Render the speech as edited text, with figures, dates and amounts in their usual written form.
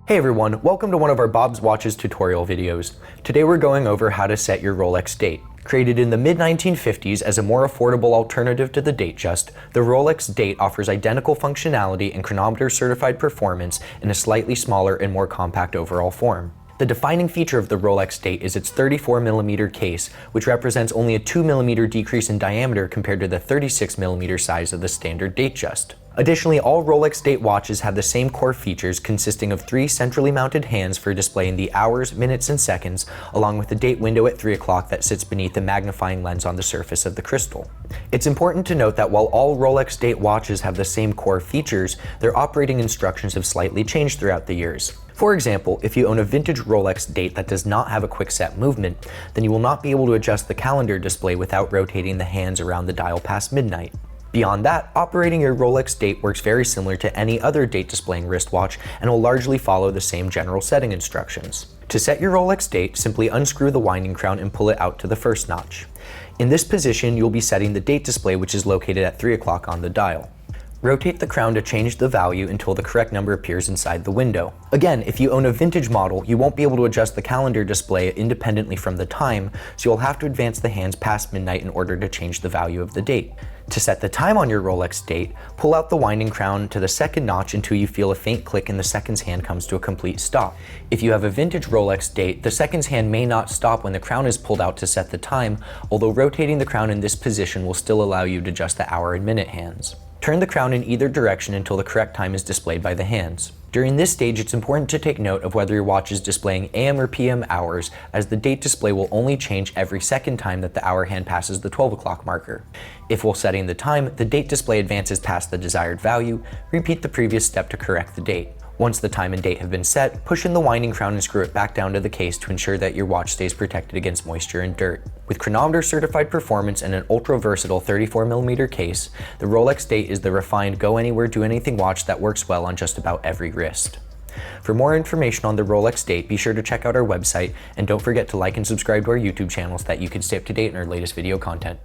Hey everyone, welcome to one of our Bob's Watches tutorial videos. Today we're going over how to set your Rolex date. Created in the mid-1950s as a more affordable alternative to the Datejust, the Rolex date offers identical functionality and chronometer-certified performance in a slightly smaller and more compact overall form. The defining feature of the Rolex date is its 34mm case, which represents only a 2mm decrease in diameter compared to the 36mm size of the standard Datejust. Additionally, all Rolex date watches have the same core features consisting of 3 centrally mounted hands for displaying the hours, minutes, and seconds, along with the date window at 3 o'clock that sits beneath the magnifying lens on the surface of the crystal. It's important to note that while all Rolex date watches have the same core features, their operating instructions have slightly changed throughout the years. For example, if you own a vintage Rolex date that does not have a quick-set movement, then you will not be able to adjust the calendar display without rotating the hands around the dial past midnight. Beyond that, operating your Rolex date works very similar to any other date displaying wristwatch and will largely follow the same general setting instructions. To set your Rolex date, simply unscrew the winding crown and pull it out to the first notch. In this position, you'll be setting the date display, which is located at 3 o'clock on the dial. Rotate the crown to change the value until the correct number appears inside the window. Again, if you own a vintage model, you won't be able to adjust the calendar display independently from the time, so you'll have to advance the hands past midnight in order to change the value of the date. To set the time on your Rolex date, pull out the winding crown to the second notch until you feel a faint click and the seconds hand comes to a complete stop. If you have a vintage Rolex date, the seconds hand may not stop when the crown is pulled out to set the time, although rotating the crown in this position will still allow you to adjust the hour and minute hands. Turn the crown in either direction until the correct time is displayed by the hands. During this stage, it's important to take note of whether your watch is displaying AM or PM hours, as the date display will only change every second time that the hour hand passes the 12 o'clock marker. If while setting the time, the date display advances past the desired value, repeat the previous step to correct the date. Once the time and date have been set, push in the winding crown and screw it back down to the case to ensure that your watch stays protected against moisture and dirt. With chronometer certified performance and an ultra versatile 34mm case, the Rolex date is the refined go anywhere do anything watch that works well on just about every wrist. For more information on the Rolex date, be sure to check out our website, and don't forget to like and subscribe to our YouTube channel so that you can stay up to date on our latest video content.